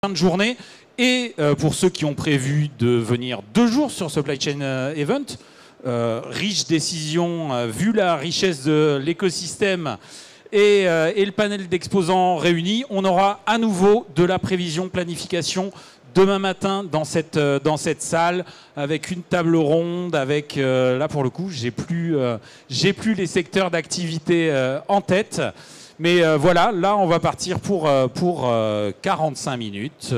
fin de journée. Et pour ceux qui ont prévu de venir 2 jours sur Supply Chain Event, riche décision, vu la richesse de l'écosystème et le panel d'exposants réunis, on aura à nouveau de la prévision planification demain matin dans cette salle avec une table ronde, avec là pour le coup j'ai plus les secteurs d'activité en tête. Mais voilà, là, on va partir pour 45 minutes.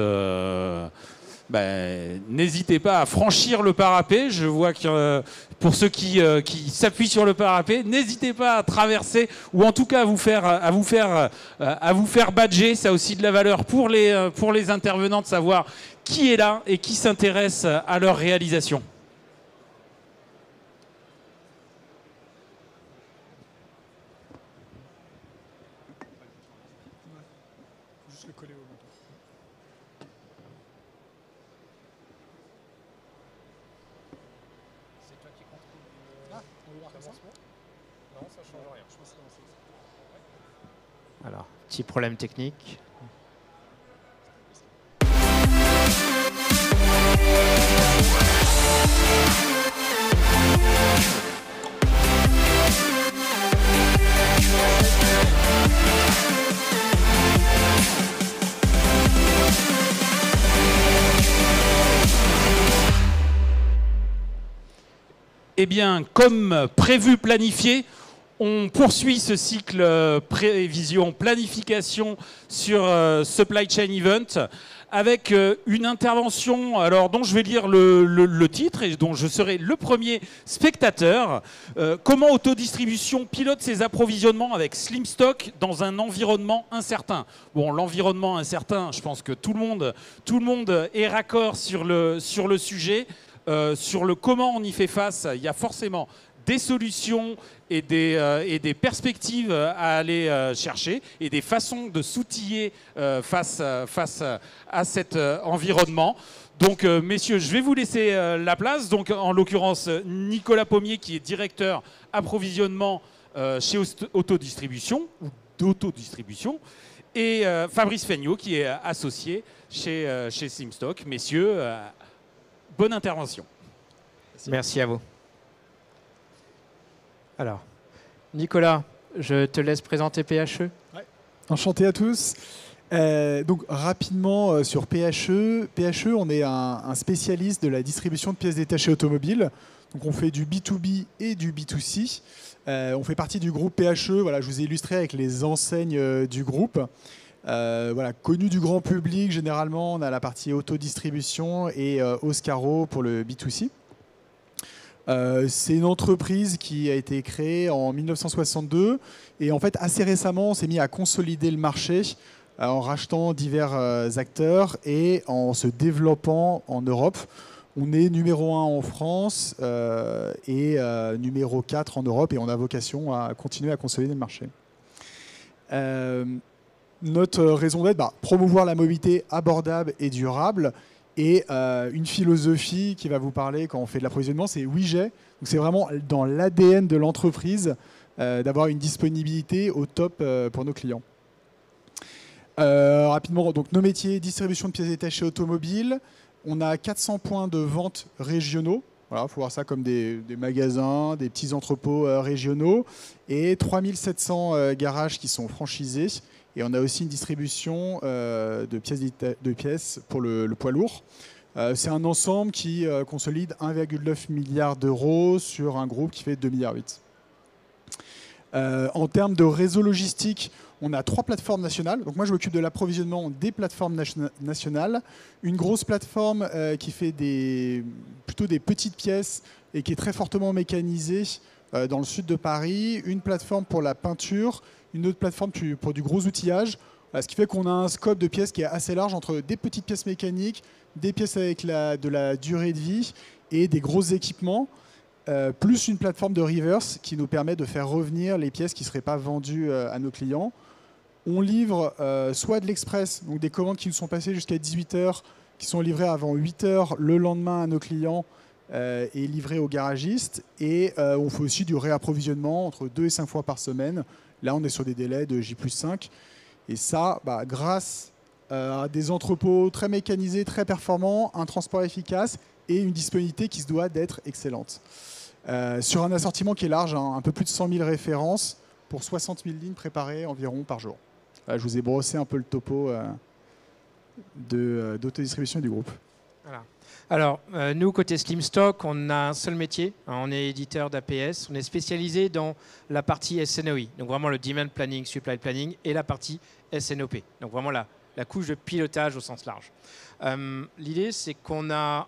N'hésitez pas à franchir le parapet. Je vois que pour ceux qui s'appuient sur le parapet, n'hésitez pas à traverser ou en tout cas à vous faire badger. Ça a aussi de la valeur pour les intervenants de savoir qui est là et qui s'intéresse à leur réalisation. Alors, petit problème technique. Eh bien, comme prévu, planifié, on poursuit ce cycle prévision, planification sur Supply Chain Event avec une intervention dont je vais lire le titre et dont je serai le premier spectateur. Comment Autodistribution pilote ses approvisionnements avec Slim Stock dans un environnement incertain. Bon, l'environnement incertain, je pense que tout le monde est raccord sur le sujet. Sur le comment on y fait face, il y a forcément des solutions et des perspectives à aller chercher et des façons de s'outiller face à cet environnement. Donc, messieurs, je vais vous laisser la place. Donc, en l'occurrence, Nicolas Pommier, qui est directeur approvisionnement chez Autodistribution ou d'Autodistribution, et Fabrice Feignot, qui est associé chez Slimstock. Messieurs, bonne intervention. Merci à vous. Alors, Nicolas, je te laisse présenter PHE. Ouais. Enchanté à tous. Donc rapidement sur PHE. PHE, on est un spécialiste de la distribution de pièces détachées automobiles. Donc on fait du B2B et du B2C. On fait partie du groupe PHE. Voilà, je vous ai illustré avec les enseignes du groupe. Voilà, connu du grand public, généralement, on a la partie autodistribution et Oscaro pour le B2C. C'est une entreprise qui a été créée en 1962 et en fait, assez récemment, on s'est mis à consolider le marché en rachetant divers acteurs et en se développant en Europe. On est numéro 1 en France et numéro 4 en Europe et on a vocation à continuer à consolider le marché. Notre raison d'être, promouvoir la mobilité abordable et durable. Et une philosophie qui va vous parler quand on fait de l'approvisionnement, c'est oui j'ai. Donc c'est vraiment dans l'ADN de l'entreprise d'avoir une disponibilité au top pour nos clients. Rapidement, donc nos métiers, distribution de pièces détachées automobiles. On a 400 points de vente régionaux. Voilà, il faut voir ça comme des magasins, des petits entrepôts régionaux. Et 3700 garages qui sont franchisés. Et on a aussi une distribution de pièces pour le poids lourd. C'est un ensemble qui consolide 1,9 milliard d'euros sur un groupe qui fait 2,8 milliards. En termes de réseau logistique, on a 3 plateformes nationales. Donc moi, je m'occupe de l'approvisionnement des plateformes nationales. Une grosse plateforme qui fait plutôt des petites pièces et qui est très fortement mécanisée dans le sud de Paris. Une plateforme pour la peinture. Une autre plateforme pour du gros outillage, ce qui fait qu'on a un scope de pièces qui est assez large entre des petites pièces mécaniques, des pièces avec de la durée de vie et des gros équipements, plus une plateforme de reverse qui nous permet de faire revenir les pièces qui ne seraient pas vendues à nos clients. On livre soit de l'express, donc des commandes qui nous sont passées jusqu'à 18 h, qui sont livrées avant 8 h le lendemain à nos clients et livrées aux garagistes. Et on fait aussi du réapprovisionnement entre 2 et 5 fois par semaine. Là, on est sur des délais de J+5. Et ça, grâce des entrepôts très mécanisés, très performants, un transport efficace et une disponibilité qui se doit d'être excellente. Sur un assortiment qui est large, hein, un peu plus de 100 000 références pour 60 000 lignes préparées environ par jour. Je vous ai brossé un peu le topo d'autodistribution du groupe. Voilà. Alors, nous, côté Slimstock, on a un seul métier. On est éditeur d'APS. On est spécialisé dans la partie SNOI, donc vraiment le Demand Planning, Supply Planning, et la partie SNOP, donc vraiment la couche de pilotage au sens large. L'idée, c'est qu'on a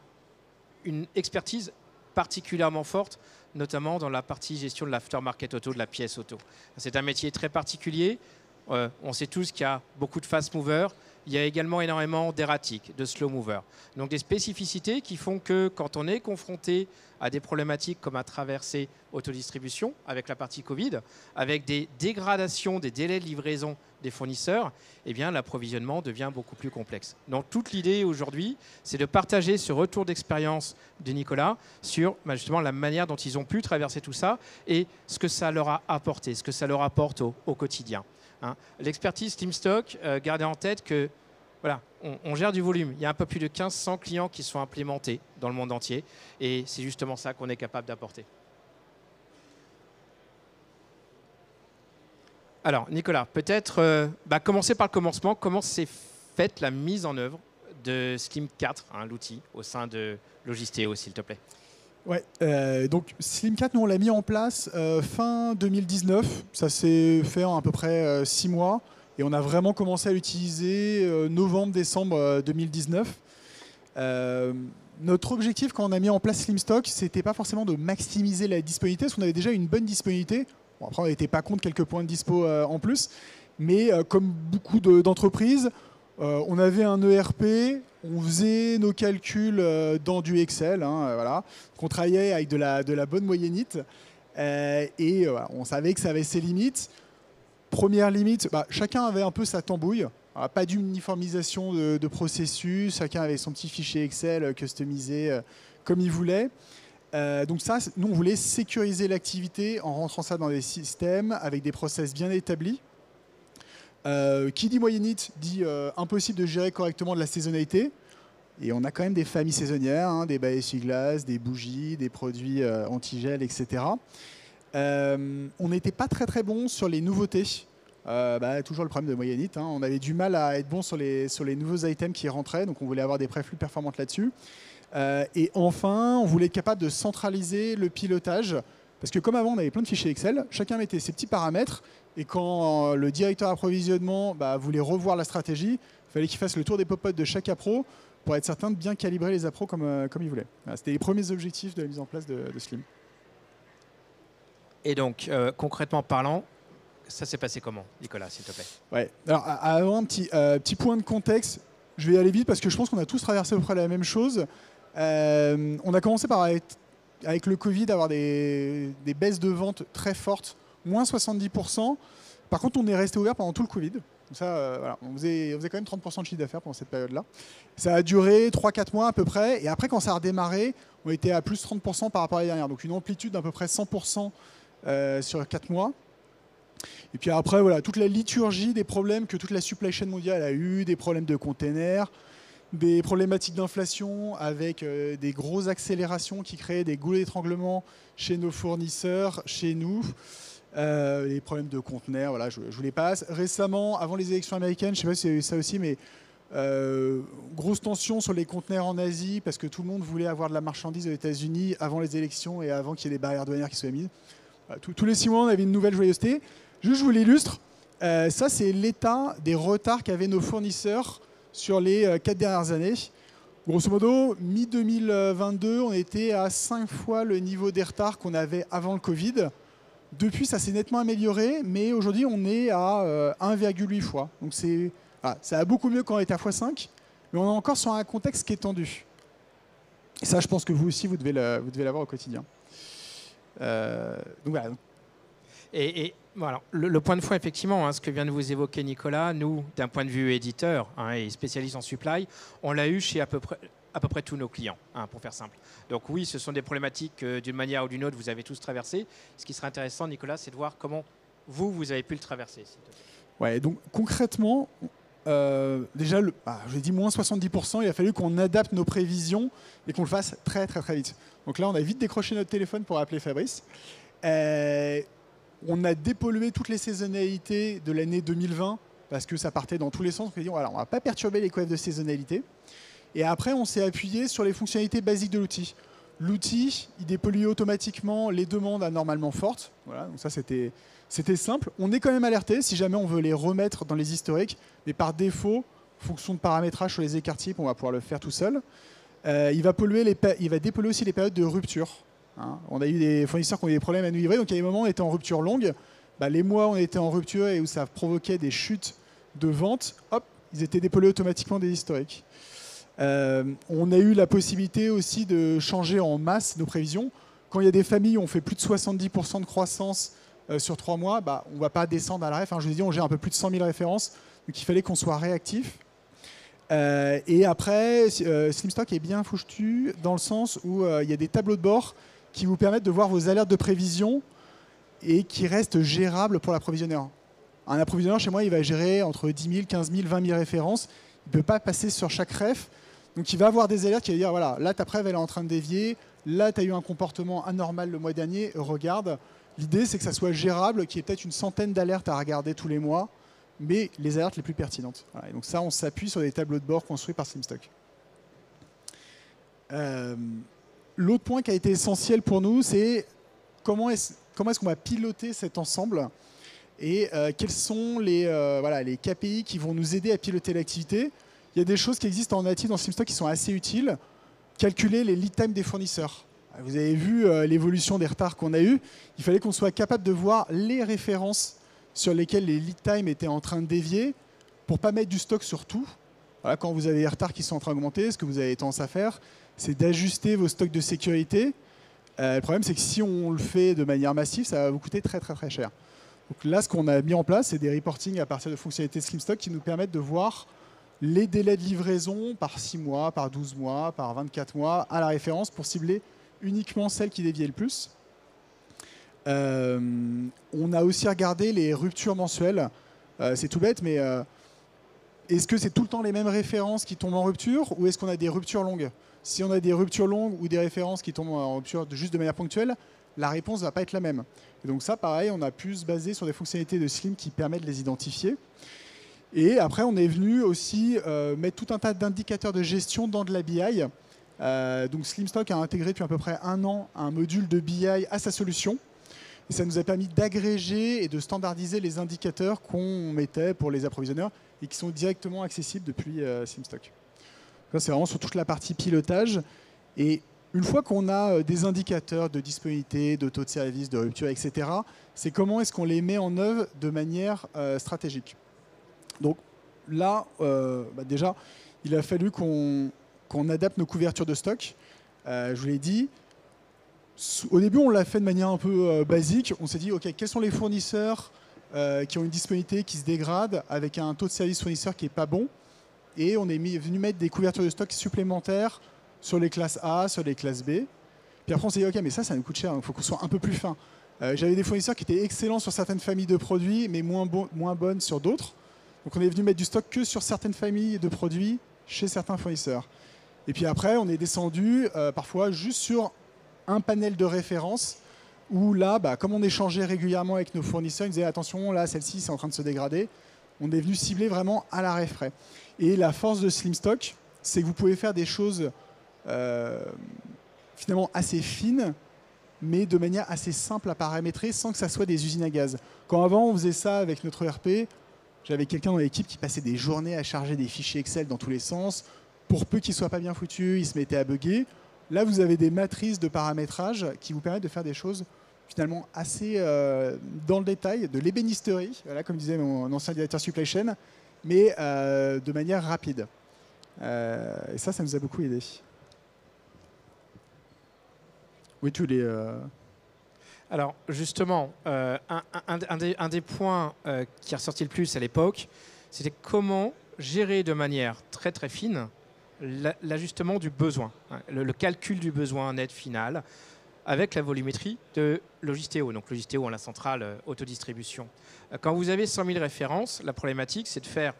une expertise particulièrement forte, notamment dans la partie gestion de l'aftermarket auto, de la pièce auto. C'est un métier très particulier. On sait tous qu'il y a beaucoup de fast movers. Il y a également énormément d'erratiques, de slow movers. Donc des spécificités qui font que quand on est confronté à des problématiques comme à traverser autodistribution avec la partie Covid, avec des dégradations des délais de livraison des fournisseurs, eh bien l'approvisionnement devient beaucoup plus complexe. Donc toute l'idée aujourd'hui, c'est de partager ce retour d'expérience de Nicolas sur justement la manière dont ils ont pu traverser tout ça et ce que ça leur a apporté, ce que ça leur apporte au quotidien. Hein. L'expertise Slimstock, gardez en tête que voilà, on gère du volume. Il y a un peu plus de 1500 clients qui sont implémentés dans le monde entier et c'est justement ça qu'on est capable d'apporter. Alors, Nicolas, peut-être commencer par le commencement. Comment s'est faite la mise en œuvre de Slim 4, hein, l'outil, au sein de Logistéo, s'il te plaît? Ouais, donc Slim 4, nous on l'a mis en place fin 2019. Ça s'est fait en à peu près 6 mois. Et on a vraiment commencé à l'utiliser novembre-décembre 2019. Notre objectif quand on a mis en place Slimstock, c'était pas forcément de maximiser la disponibilité, parce qu'on avait déjà une bonne disponibilité. Bon, après, on n'était pas contre quelques points de dispo en plus. Mais comme beaucoup d'entreprises, on avait un ERP, on faisait nos calculs dans du Excel. Hein, voilà. On travaillait avec de la bonne moyennite. Et voilà, on savait que ça avait ses limites. Première limite, chacun avait un peu sa tambouille. Pas d'uniformisation de processus. Chacun avait son petit fichier Excel customisé comme il voulait. Donc ça, nous, on voulait sécuriser l'activité en rentrant ça dans des systèmes avec des process bien établis. Qui dit moyennite dit impossible de gérer correctement de la saisonnalité. Et on a quand même des familles saisonnières, hein, des bas essuie-glaces, des bougies, des produits anti-gel, etc. On n'était pas très bon sur les nouveautés. Toujours le problème de moyennite. Hein. On avait du mal à être bon sur les nouveaux items qui rentraient, donc on voulait avoir des préflux performantes là-dessus. Et enfin, on voulait être capable de centraliser le pilotage, parce que comme avant, on avait plein de fichiers Excel, chacun mettait ses petits paramètres, et quand le directeur approvisionnement voulait revoir la stratégie, il fallait qu'il fasse le tour des popotes de chaque appro pour être certain de bien calibrer les appros comme il voulait. Voilà, c'était les premiers objectifs de la mise en place de Slim. Et donc, concrètement parlant, ça s'est passé comment, Nicolas, s'il te plaît? Ouais. Alors, avant un petit point de contexte, je vais aller vite parce que je pense qu'on a tous traversé à peu près la même chose. On a commencé par, avec le Covid, avoir des baisses de vente très fortes, moins 70%. Par contre, on est resté ouvert pendant tout le Covid. Donc ça, voilà, on faisait quand même 30% de chiffre d'affaires pendant cette période-là. Ça a duré 3-4 mois à peu près. Et après, quand ça a redémarré, on était à plus 30% par rapport à l'année dernière. Donc une amplitude d'à peu près 100% sur 4 mois. Et puis après, voilà, toute la liturgie des problèmes que toute la supply chain mondiale a eu, des problèmes de containers, des problématiques d'inflation avec des grosses accélérations qui créaient des goulets d'étranglement chez nos fournisseurs, chez nous, les problèmes de conteneurs, voilà, je vous les passe. Récemment, avant les élections américaines, je ne sais pas si c'est ça aussi, mais grosse tension sur les conteneurs en Asie parce que tout le monde voulait avoir de la marchandise aux États-Unis avant les élections et avant qu'il y ait des barrières douanières qui soient mises. Tous les 6 mois, on avait une nouvelle joyeuseté. Juste, je vous l'illustre. Ça, c'est l'état des retards qu'avaient nos fournisseurs sur les 4 dernières années. Grosso modo, mi-2022, on était à 5 fois le niveau des retards qu'on avait avant le Covid. Depuis, ça s'est nettement amélioré, mais aujourd'hui, on est à 1,8 fois. Donc, ça va beaucoup mieux quand on était à x5, mais on est encore sur un contexte qui est tendu. Et ça, je pense que vous aussi, vous devez l'avoir au quotidien. Donc voilà. Et voilà, le point de foi, effectivement, hein, ce que vient de vous évoquer Nicolas, nous, d'un point de vue éditeur et spécialiste en supply, on l'a eu chez à peu près tous nos clients, pour faire simple. Donc oui, ce sont des problématiques d'une manière ou d'une autre, vous avez tous traversé. Ce qui serait intéressant, Nicolas, c'est de voir comment vous avez pu le traverser. Ouais, donc concrètement, déjà, je l'ai dit, moins 70%, il a fallu qu'on adapte nos prévisions et qu'on le fasse très très très vite. Donc là, on a vite décroché notre téléphone pour appeler Fabrice. On a dépollué toutes les saisonnalités de l'année 2020 parce que ça partait dans tous les sens. On a dit, voilà, on ne va pas perturber les coefs de saisonnalité. Et après, on s'est appuyé sur les fonctionnalités basiques de l'outil. L'outil, il dépollue automatiquement les demandes anormalement fortes. Voilà, donc ça, c'était simple. On est quand même alerté si jamais on veut les remettre dans les historiques. Mais par défaut, fonction de paramétrage sur les écarts types, on va pouvoir le faire tout seul. Il va dépolluer aussi les périodes de rupture. Hein. On a eu des fournisseurs qui ont eu des problèmes à nous livrer. Donc, il y a des moments où on était en rupture longue. Les mois où on était en rupture et où ça provoquait des chutes de vente, hop, ils étaient dépollués automatiquement des historiques. On a eu la possibilité aussi de changer en masse nos prévisions. Quand il y a des familles où on fait plus de 70% de croissance sur 3 mois, on ne va pas descendre à la ref. Hein. Je vous ai dit, on gère un peu plus de 100 000 références. Donc il fallait qu'on soit réactif. Et après, SlimStock est bien foutu dans le sens où il y a des tableaux de bord qui vous permettent de voir vos alertes de prévision et qui restent gérables pour l'approvisionneur. Un approvisionneur, chez moi, il va gérer entre 10 000, 15 000, 20 000 références. Il ne peut pas passer sur chaque ref. Donc il va avoir des alertes qui va dire, voilà, là ta prév elle est en train de dévier, là tu as eu un comportement anormal le mois dernier, regarde. L'idée c'est que ça soit gérable, qu'il y ait peut-être une centaine d'alertes à regarder tous les mois, mais les alertes les plus pertinentes. Voilà. Et donc ça, on s'appuie sur des tableaux de bord construits par SlimStock. L'autre point qui a été essentiel pour nous, c'est comment est-ce qu'on va piloter cet ensemble et quels sont les KPI qui vont nous aider à piloter l'activité. Il y a des choses qui existent en natif dans SlimStock qui sont assez utiles. Calculer les lead time des fournisseurs. Vous avez vu l'évolution des retards qu'on a eus. Il fallait qu'on soit capable de voir les références sur lesquelles les lead time étaient en train de dévier pour ne pas mettre du stock sur tout. Voilà, quand vous avez des retards qui sont en train d'augmenter, ce que vous avez tendance à faire, c'est d'ajuster vos stocks de sécurité. Le problème, c'est que si on le fait de manière massive, ça va vous coûter très très très cher. Donc là, ce qu'on a mis en place, c'est des reportings à partir de fonctionnalités SlimStock qui nous permettent de voir les délais de livraison par 6 mois, par 12 mois, par 24 mois à la référence pour cibler uniquement celles qui déviaient le plus. On a aussi regardé les ruptures mensuelles. C'est tout bête, mais est-ce que c'est tout le temps les mêmes références qui tombent en rupture ou est-ce qu'on a des ruptures longues? Si on a des ruptures longues ou des références qui tombent en rupture juste de manière ponctuelle, la réponse ne va pas être la même. Et donc ça, pareil, on a pu se baser sur des fonctionnalités de Slim qui permettent de les identifier. Et après, on est venu aussi mettre tout un tas d'indicateurs de gestion dans de la BI. Donc SlimStock a intégré depuis à peu près 1 an un module de BI à sa solution. Et ça nous a permis d'agréger et de standardiser les indicateurs qu'on mettait pour les approvisionneurs et qui sont directement accessibles depuis SlimStock. Ça, c'est vraiment sur toute la partie pilotage. Et une fois qu'on a des indicateurs de disponibilité, de taux de service, de rupture, etc., c'est comment est-ce qu'on les met en œuvre de manière stratégique. Donc là, déjà, il a fallu qu'on adapte nos couvertures de stock. Je vous l'ai dit. Au début, on l'a fait de manière un peu basique. On s'est dit, OK, quels sont les fournisseurs qui ont une disponibilité qui se dégrade avec un taux de service fournisseur qui n'est pas bon. Et on est venu mettre des couvertures de stock supplémentaires sur les classes A, sur les classes B. Puis après, on s'est dit, OK, mais ça nous coûte cher, il faut qu'on soit un peu plus fin. J'avais des fournisseurs qui étaient excellents sur certaines familles de produits, mais moins bonnes sur d'autres. Donc on est venu mettre du stock que sur certaines familles de produits chez certains fournisseurs. Et puis après, on est descendu parfois juste sur un panel de référence où là, comme on échangeait régulièrement avec nos fournisseurs, ils disaient attention, là, celle-ci, c'est en train de se dégrader. On est venu cibler vraiment à l'arrêt frais. Et la force de SlimStock, c'est que vous pouvez faire des choses finalement assez fines, mais de manière assez simple à paramétrer sans que ça soit des usines à gaz. Quand avant, on faisait ça avec notre ERP, j'avais quelqu'un dans l'équipe qui passait des journées à charger des fichiers Excel dans tous les sens. Pour peu qu'ils ne soient pas bien foutus, ils se mettaient à bugger. Là, vous avez des matrices de paramétrage qui vous permettent de faire des choses finalement assez dans le détail, de l'ébénisterie, voilà, comme disait mon ancien directeur supply chain, mais de manière rapide. Et ça nous a beaucoup aidé. Oui, tous les... Alors justement, un des points qui est ressorti le plus à l'époque, c'était comment gérer de manière très très fine l'ajustement du besoin, le calcul du besoin net final avec la volumétrie de Logistéo. Donc Logistéo, la centrale autodistribution. Quand vous avez 100 000 références, la problématique c'est de faire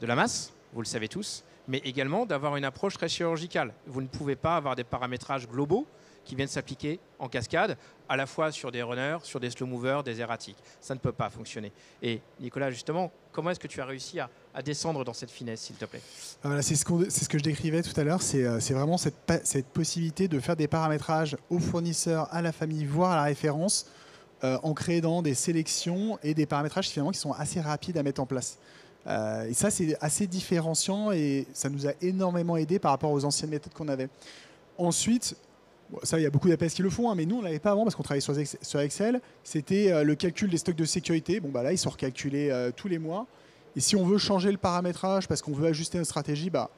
de la masse, vous le savez tous, mais également d'avoir une approche très chirurgicale. Vous ne pouvez pas avoir des paramétrages globaux qui viennent s'appliquer en cascade, à la fois sur des runners, sur des slow movers, des erratiques. Ça ne peut pas fonctionner. Et Nicolas, justement, comment est-ce que tu as réussi à descendre dans cette finesse, s'il te plaît? Voilà, c'est ce que je décrivais tout à l'heure, c'est vraiment cette possibilité de faire des paramétrages aux fournisseurs, à la famille, voire à la référence, en créant des sélections et des paramétrages finalement qui sont assez rapides à mettre en place. Et ça, c'est assez différenciant et ça nous a énormément aidé par rapport aux anciennes méthodes qu'on avait. Ensuite, ça, il y a beaucoup d'APS qui le font, hein, mais nous, on ne l'avait pas avant parce qu'on travaillait sur Excel. C'était le calcul des stocks de sécurité. Bon, bah là, ils sont recalculés tous les mois. Et si on veut changer le paramétrage parce qu'on veut ajuster notre stratégie, bah,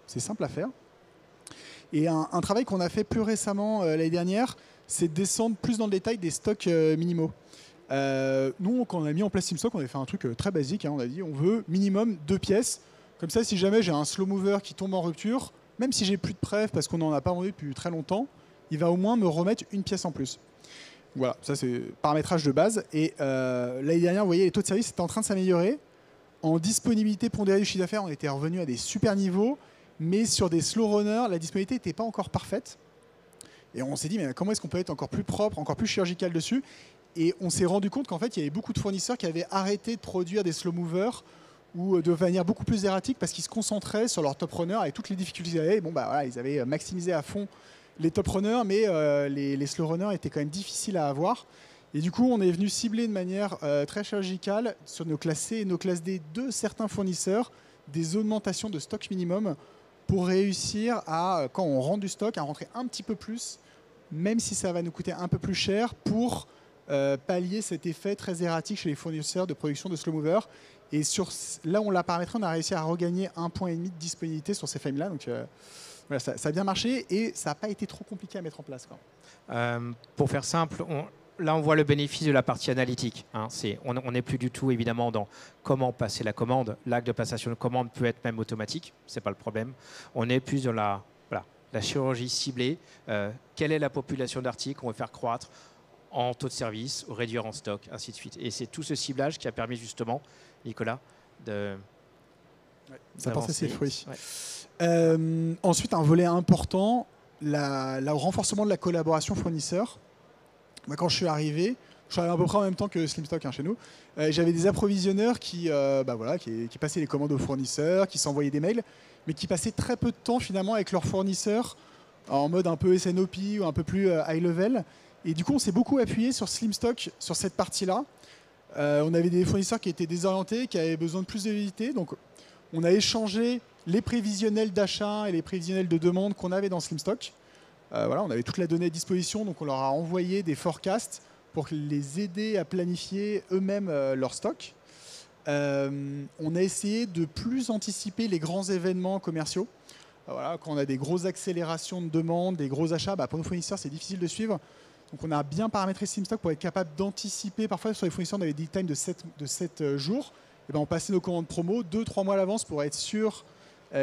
c'est simple à faire. Et un travail qu'on a fait plus récemment l'année dernière, c'est de descendre plus dans le détail des stocks minimaux. Nous, quand on a mis en place SlimStock, on avait fait un truc très basique. Hein, on a dit on veut minimum 2 pièces. Comme ça, si jamais j'ai un slow mover qui tombe en rupture, même si j'ai plus de preuves parce qu'on n'en a pas vendu depuis très longtemps, il va au moins me remettre une pièce en plus. Voilà, ça c'est paramétrage de base. Et l'année dernière, vous voyez, les taux de service étaient en train de s'améliorer. En disponibilité pondérée du chiffre d'affaires, on était revenu à des super niveaux, mais sur des slow runners, la disponibilité n'était pas encore parfaite. Et on s'est dit, mais comment est-ce qu'on peut être encore plus propre, encore plus chirurgical dessus? Et on s'est rendu compte qu'en fait, il y avait beaucoup de fournisseurs qui avaient arrêté de produire des slow movers ou de manière beaucoup plus erratique parce qu'ils se concentraient sur leur top runner avec toutes les difficultés qu'ils avaient. Bon, bah, voilà, ils avaient maximisé à fond les top runners, mais les slow runners étaient quand même difficiles à avoir. Et du coup, on est venu cibler de manière très chirurgicale sur nos classes C et nos classes D de certains fournisseurs des augmentations de stock minimum pour réussir à, quand on rentre du stock, à rentrer un petit peu plus, même si ça va nous coûter un peu plus cher pour pallier cet effet très erratique chez les fournisseurs de production de slow movers. Et là où on l'a paramétré, on a réussi à regagner 1,5 point de disponibilité sur ces frames-là. Donc voilà, ça a bien marché et ça n'a pas été trop compliqué à mettre en place. Pour faire simple, là on voit le bénéfice de la partie analytique. Hein. On n'est plus du tout évidemment dans comment passer la commande. L'acte de passation de commande peut être même automatique, ce n'est pas le problème. On est plus dans la chirurgie ciblée. Quelle est la population d'articles qu'on veut faire croître en taux de service, ou réduire en stock, ainsi de suite. Et c'est tout ce ciblage qui a permis justement, Nicolas, de... Ça porte ses fruits. Ouais. Ensuite, un volet important, le renforcement de la collaboration fournisseur. Moi, quand je suis arrivé à peu près en même temps que SlimStock chez nous, j'avais des approvisionneurs qui passaient les commandes aux fournisseurs, qui s'envoyaient des mails, mais qui passaient très peu de temps finalement avec leurs fournisseurs en mode un peu SNOP ou un peu plus high level. Et du coup, on s'est beaucoup appuyé sur SlimStock sur cette partie-là. On avait des fournisseurs qui étaient désorientés, qui avaient besoin de plus de visibilité. Donc, on a échangé les prévisionnels d'achat et les prévisionnels de demande qu'on avait dans SlimStock. On avait toute la donnée à disposition, donc on leur a envoyé des forecasts pour les aider à planifier eux-mêmes leur stock. On a essayé de plus anticiper les grands événements commerciaux. Quand on a des grosses accélérations de demande, des gros achats, pour nos fournisseurs, c'est difficile de suivre. Donc on a bien paramétré SlimStock pour être capable d'anticiper. Parfois, sur les fournisseurs, on avait des times de 7 jours. Et on passait nos commandes promo 2-3 mois à l'avance pour être sûr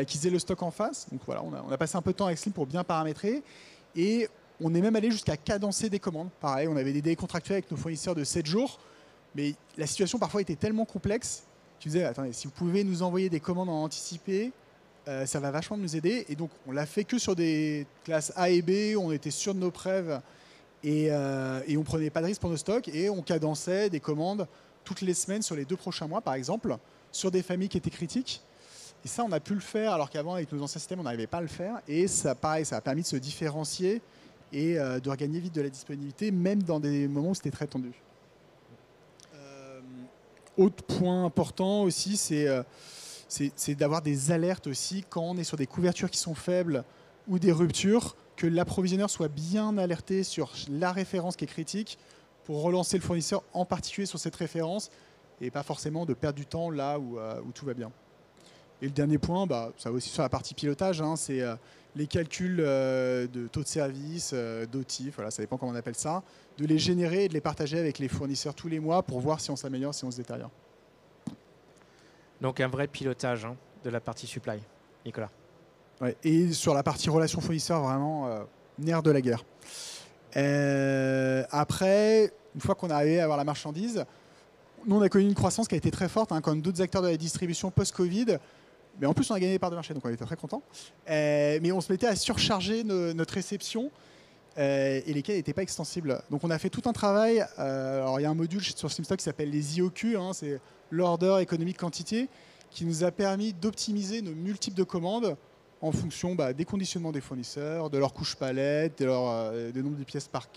qu'ils aient le stock en face. Donc voilà, on a passé un peu de temps avec Slim pour bien paramétrer. Et on est même allé jusqu'à cadencer des commandes. Pareil, on avait des délais contractuels avec nos fournisseurs de 7 jours. Mais la situation parfois était tellement complexe qu'ils disaient, attendez, si vous pouvez nous envoyer des commandes en anticipé, ça va vachement nous aider. Et donc on l'a fait que sur des classes A et B, où on était sûr de nos preuves et on prenait pas de risque pour nos stocks. Et on cadençait des commandes toutes les semaines sur les 2 prochains mois, par exemple, sur des familles qui étaient critiques. Et ça, on a pu le faire, alors qu'avant, avec nos anciens systèmes, on n'arrivait pas à le faire. Et ça, pareil, ça a permis de se différencier et de regagner vite de la disponibilité, même dans des moments où c'était très tendu. Autre point important aussi, c'est d'avoir des alertes aussi quand on est sur des couvertures qui sont faibles ou des ruptures, que l'approvisionneur soit bien alerté sur la référence qui est critique pour relancer le fournisseur, en particulier sur cette référence, et pas forcément de perdre du temps là où tout va bien. Et le dernier point, ça va aussi sur la partie pilotage, hein, c'est les calculs de taux de service, d'OTIF, voilà, ça dépend comment on appelle ça, de les générer et de les partager avec les fournisseurs tous les mois pour voir si on s'améliore, si on se détériore. Donc un vrai pilotage de la partie supply, Nicolas. Ouais, et sur la partie relation fournisseur, vraiment nerf de la guerre. Après, une fois qu'on est arrivé à avoir la marchandise, nous on a connu une croissance qui a été très forte, comme d'autres acteurs de la distribution post-Covid. Mais en plus, on a gagné des parts de marché, donc on était très contents. Mais on se mettait à surcharger notre réception et lesquels n'étaient pas extensibles. Donc on a fait tout un travail. Alors il y a un module sur SlimStock qui s'appelle les IOQ, c'est l'Order Economic Quantity, qui nous a permis d'optimiser nos multiples de commandes en fonction des conditionnements des fournisseurs, de leur couche palette, de nombre de pièces par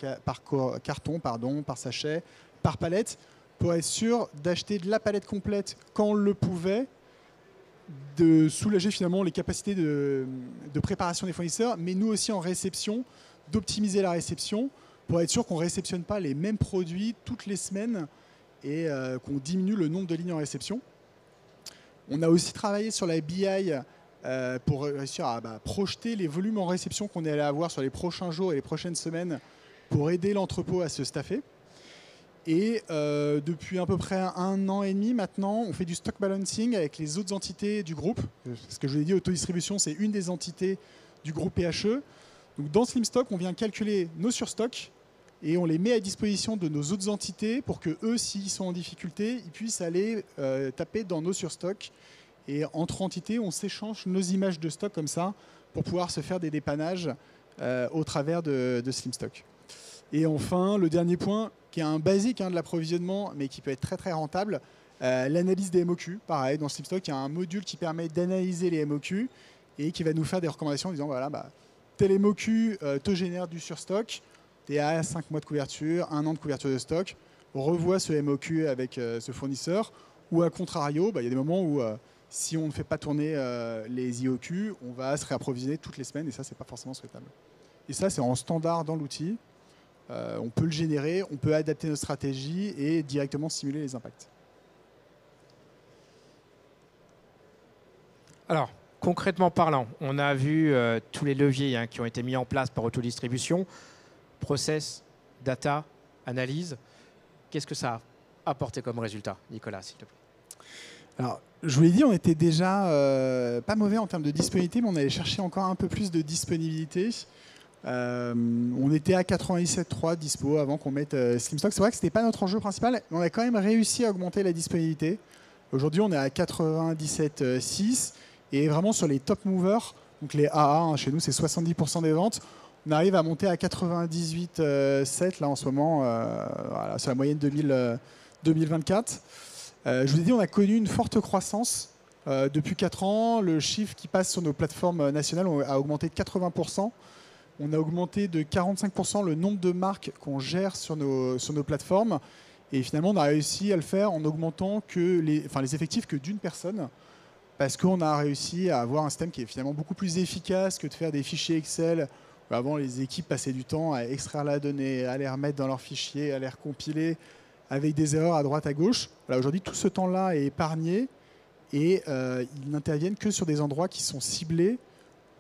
carton, par sachet, par palette, pour être sûr d'acheter de la palette complète quand on le pouvait, de soulager finalement les capacités de préparation des fournisseurs, mais nous aussi en réception, d'optimiser la réception pour être sûr qu'on ne réceptionne pas les mêmes produits toutes les semaines et qu'on diminue le nombre de lignes en réception. On a aussi travaillé sur la BI pour réussir à projeter les volumes en réception qu'on allait avoir sur les prochains jours et les prochaines semaines pour aider l'entrepôt à se staffer. Et depuis à peu près 1 an et demi maintenant, on fait du stock balancing avec les autres entités du groupe. Ce que je vous ai dit, autodistribution, c'est une des entités du groupe PHE. Donc dans SlimStock, on vient calculer nos surstocks et on les met à disposition de nos autres entités pour que eux, s'ils sont en difficulté, ils puissent aller taper dans nos surstocks. Et entre entités, on s'échange nos images de stock comme ça pour pouvoir se faire des dépannages au travers de SlimStock. Et enfin, le dernier point, qui est un basique de l'approvisionnement, mais qui peut être très très rentable, l'analyse des MOQ. Pareil, dans SlimStock, il y a un module qui permet d'analyser les MOQ et qui va nous faire des recommandations en disant voilà, tel MOQ te génère du surstock, tu es à 5 mois de couverture, 1 an de couverture de stock, revois ce MOQ avec ce fournisseur, ou à contrario, il y a des moments où si on ne fait pas tourner les IOQ, on va se réapprovisionner toutes les semaines et ça, c'est pas forcément souhaitable. Et ça, c'est en standard dans l'outil. On peut le générer, on peut adapter nos stratégies et directement simuler les impacts. Alors, concrètement parlant, on a vu tous les leviers qui ont été mis en place par autodistribution, process, data, analyse. Qu'est-ce que ça a apporté comme résultat, Nicolas, s'il te plaît? Alors, je vous l'ai dit, on était déjà pas mauvais en termes de disponibilité, mais on allait chercher encore un peu plus de disponibilité. On était à 97.3 dispo avant qu'on mette SlimStock. C'est vrai que ce n'était pas notre enjeu principal, mais on a quand même réussi à augmenter la disponibilité. Aujourd'hui, on est à 97.6 et vraiment sur les top movers, donc les AA, chez nous, c'est 70% des ventes. On arrive à monter à 98.7 là en ce moment, voilà, sur la moyenne 2024. Je vous ai dit, on a connu une forte croissance depuis 4 ans. Le chiffre qui passe sur nos plateformes nationales a augmenté de 80%. On a augmenté de 45% le nombre de marques qu'on gère sur nos plateformes. Et finalement, on a réussi à le faire en augmentant les effectifs que d'une personne. Parce qu'on a réussi à avoir un système qui est finalement beaucoup plus efficace que de faire des fichiers Excel. Avant, les équipes passaient du temps à extraire la donnée, à les remettre dans leurs fichiers, à les recompiler avec des erreurs à droite, à gauche. Voilà, aujourd'hui, tout ce temps-là est épargné et ils n'interviennent que sur des endroits qui sont ciblés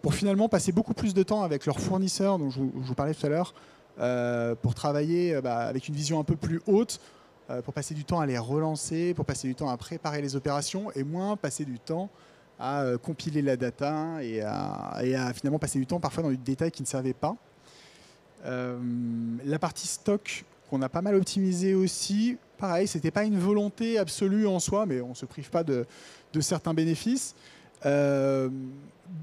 pour finalement passer beaucoup plus de temps avec leurs fournisseurs, dont je vous parlais tout à l'heure, pour travailler avec une vision un peu plus haute, pour passer du temps à les relancer, pour passer du temps à préparer les opérations et moins passer du temps à compiler la data et à finalement passer du temps parfois dans du détail qui ne servait pas. La partie stock qu'on a pas mal optimisé aussi, pareil, c'était pas une volonté absolue en soi, mais on se prive pas de certains bénéfices.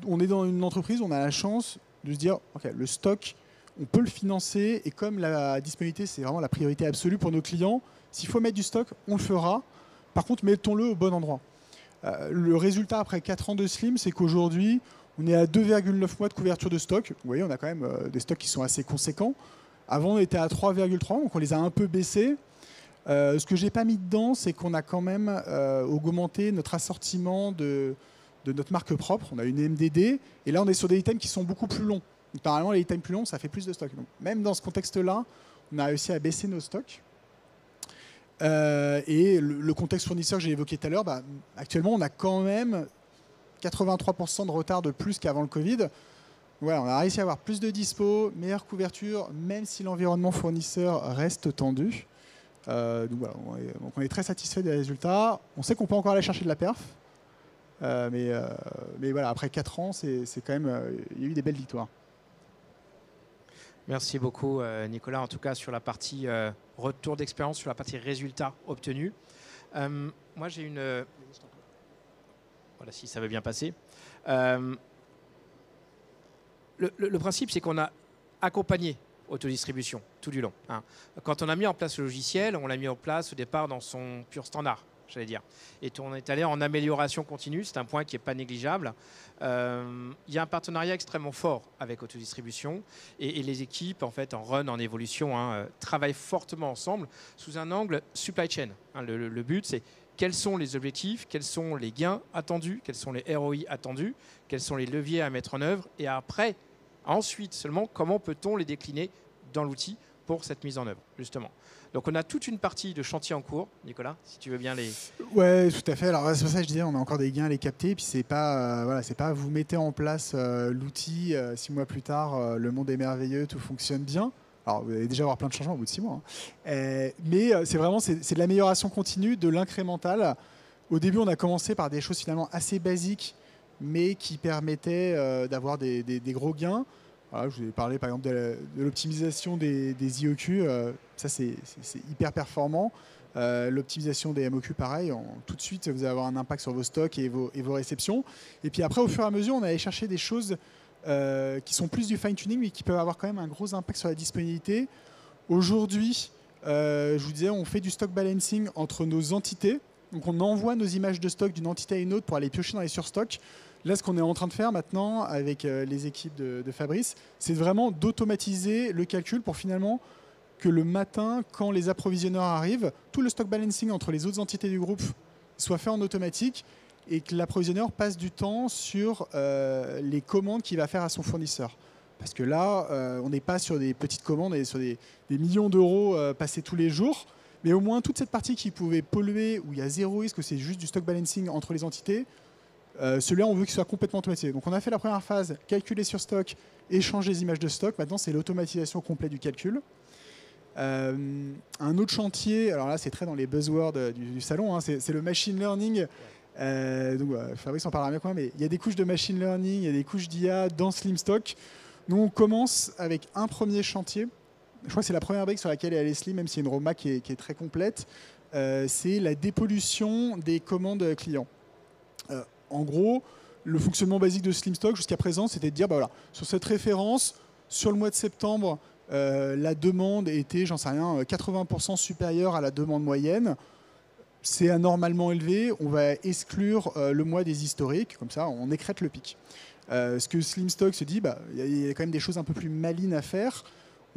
On est dans une entreprise, on a la chance de se dire, ok, le stock, on peut le financer et comme la disponibilité, c'est vraiment la priorité absolue pour nos clients, s'il faut mettre du stock, on le fera. Par contre, mettons-le au bon endroit. Le résultat après 4 ans de Slim, c'est qu'aujourd'hui, on est à 2,9 mois de couverture de stock. Vous voyez, on a quand même des stocks qui sont assez conséquents. Avant, on était à 3,3, donc on les a un peu baissés. Ce que je n'ai pas mis dedans, c'est qu'on a quand même augmenté notre assortiment de notre marque propre. On a une MDD, et là, on est sur des items qui sont beaucoup plus longs. Donc, normalement, les items plus longs, ça fait plus de stock. Donc, même dans ce contexte-là, on a réussi à baisser nos stocks. Et le contexte fournisseur que j'ai évoqué tout à l'heure, actuellement, on a quand même 83% de retard de plus qu'avant le Covid. Voilà, on a réussi à avoir plus de dispo, meilleure couverture, même si l'environnement fournisseur reste tendu. Donc voilà, on est très satisfait des résultats. On sait qu'on peut encore aller chercher de la perf. Mais voilà, après 4 ans, c'est quand même, il y a eu des belles victoires. Merci beaucoup, Nicolas, en tout cas sur la partie retour d'expérience, sur la partie résultats obtenus. Moi, j'ai une... voilà, si ça veut bien passer. Le principe, c'est qu'on a accompagné autodistribution tout du long. Hein. Quand on a mis en place le logiciel, on l'a mis en place au départ dans son pur standard, j'allais dire. Et on est allé en amélioration continue, c'est un point qui n'est pas négligeable. Il y a un partenariat extrêmement fort avec autodistribution et les équipes en fait en run, en évolution, hein, travaillent fortement ensemble sous un angle supply chain. Hein. Le but, c'est quels sont les objectifs, quels sont les gains attendus, quels sont les ROI attendus, quels sont les leviers à mettre en œuvre et après, ensuite seulement, comment peut-on les décliner dans l'outil pour cette mise en œuvre, justement. Donc on a toute une partie de chantier en cours. Nicolas, si tu veux bien les... Ouais, tout à fait. Alors c'est pour ça que je disais, on a encore des gains à les capter. Puis c'est pas, voilà, c'est pas vous mettez en place l'outil, 6 mois plus tard, le monde est merveilleux, tout fonctionne bien. Alors vous allez déjà avoir plein de changements au bout de 6 mois. Hein. Mais c'est vraiment c'est de l'amélioration continue, de l'incrémental. Au début, on a commencé par des choses finalement assez basiques, mais qui permettaient d'avoir des gros gains. Voilà, je vous ai parlé par exemple de l'optimisation des IOQ, ça c'est hyper performant. L'optimisation des MOQ, pareil, tout de suite vous allez avoir un impact sur vos stocks et vos réceptions. Et puis après, au fur et à mesure, on allait chercher des choses qui sont plus du fine-tuning, mais qui peuvent avoir quand même un gros impact sur la disponibilité. Aujourd'hui, je vous disais, on fait du stock balancing entre nos entités. Donc on envoie nos images de stock d'une entité à une autre pour aller piocher dans les surstocks. Là, ce qu'on est en train de faire maintenant avec les équipes de Fabrice, c'est vraiment d'automatiser le calcul pour finalement que le matin, quand les approvisionneurs arrivent, tout le stock balancing entre les autres entités du groupe soit fait en automatique et que l'approvisionneur passe du temps sur les commandes qu'il va faire à son fournisseur. Parce que là, on n'est pas sur des petites commandes, on est sur des millions d'euros passés tous les jours. Mais au moins, toute cette partie qui pouvait polluer, où il y a zéro risque, où c'est juste du stock balancing entre les entités, celui-là, on veut qu'il soit complètement automatisé. Donc on a fait la première phase, calculer sur stock, échanger les images de stock. Maintenant, c'est l'automatisation complète du calcul. Un autre chantier, alors là, c'est très dans les buzzwords du salon, hein, c'est le machine learning. Donc, Fabrice en parlera mieux que moi, mais il y a des couches de machine learning, il y a des couches d'IA dans SlimStock. Nous, on commence avec un premier chantier. Je crois que c'est la première brique sur laquelle est allé Slim, même s'il y a une roadmap qui est très complète. C'est la dépollution des commandes clients. En gros, le fonctionnement basique de SlimStock jusqu'à présent, c'était de dire, bah voilà, sur cette référence, sur le mois de septembre, la demande était, j'en sais rien, 80% supérieure à la demande moyenne. C'est anormalement élevé, on va exclure le mois des historiques, comme ça on écrète le pic. Ce que SlimStock se dit, bah, y a quand même des choses un peu plus malines à faire.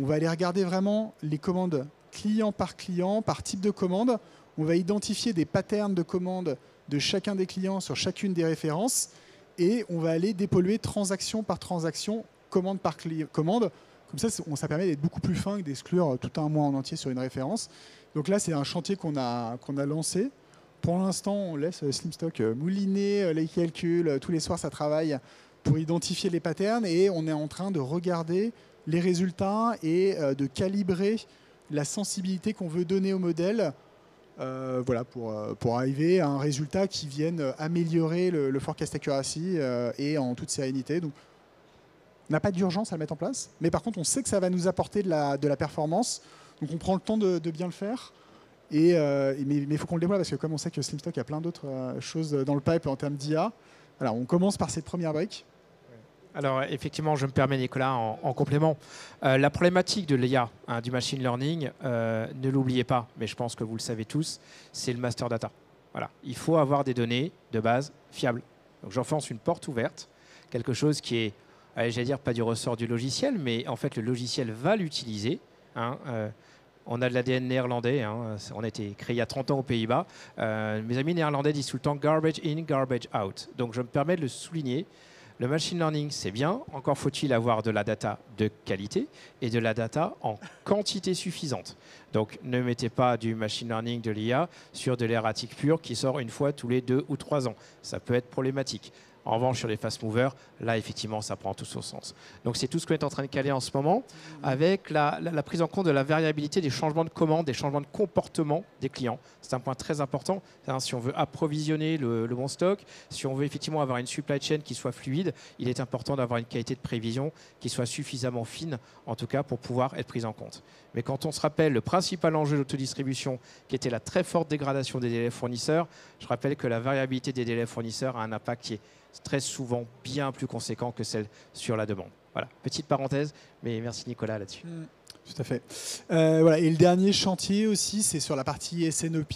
On va aller regarder vraiment les commandes client, par type de commande. On va identifier des patterns de commandes de chacun des clients sur chacune des références et on va aller dépolluer transaction par transaction, commande par commande. Comme ça, ça permet d'être beaucoup plus fin que d'exclure tout un mois en entier sur une référence. Donc là, c'est un chantier qu'on a lancé. Pour l'instant, on laisse SlimStock mouliner les calculs. Tous les soirs, ça travaille pour identifier les patterns et on est en train de regarder les résultats et de calibrer la sensibilité qu'on veut donner au modèle voilà, pour arriver à un résultat qui vienne améliorer le forecast accuracy et en toute sérénité. Donc, on n'a pas d'urgence à le mettre en place, mais par contre, on sait que ça va nous apporter de la performance. Donc, on prend le temps de bien le faire. Mais il faut qu'on le déploie parce que comme on sait que SlimStock a plein d'autres choses dans le pipe en termes d'IA, voilà, on commence par cette première brique. Alors effectivement, je me permets Nicolas, en complément, la problématique de l'IA, hein, du machine learning, ne l'oubliez pas, mais je pense que vous le savez tous, c'est le master data. Voilà. Il faut avoir des données de base fiables. Donc j'enfonce une porte ouverte, quelque chose qui est, j'allais dire, pas du ressort du logiciel, mais en fait le logiciel va l'utiliser. Hein, on a de l'ADN néerlandais, hein, on a été créé il y a 30 ans aux Pays-Bas. Mes amis néerlandais disent tout le temps « garbage in, garbage out ». Donc je me permets de le souligner. Le machine learning, c'est bien. Encore faut-il avoir de la data de qualité et de la data en quantité suffisante. Donc, ne mettez pas du machine learning, de l'IA, sur de l'erratique pure qui sort une fois tous les 2 ou 3 ans. Ça peut être problématique. En revanche, sur les fast movers, là, effectivement, ça prend tout son sens. Donc, c'est tout ce qu'on est en train de caler en ce moment, avec la prise en compte de la variabilité des changements de commandes, des changements de comportement des clients. C'est un point très important. Si on veut approvisionner le bon stock, si on veut effectivement avoir une supply chain qui soit fluide, il est important d'avoir une qualité de prévision qui soit suffisamment fine, en tout cas, pour pouvoir être prise en compte. Mais quand on se rappelle le principal enjeu de l'autodistribution, qui était la très forte dégradation des délais fournisseurs, je rappelle que la variabilité des délais fournisseurs a un impact qui est très souvent bien plus conséquent que celle sur la demande. Voilà, petite parenthèse, mais merci Nicolas là-dessus. Tout à fait. Voilà. Et le dernier chantier aussi, c'est sur la partie SNOP.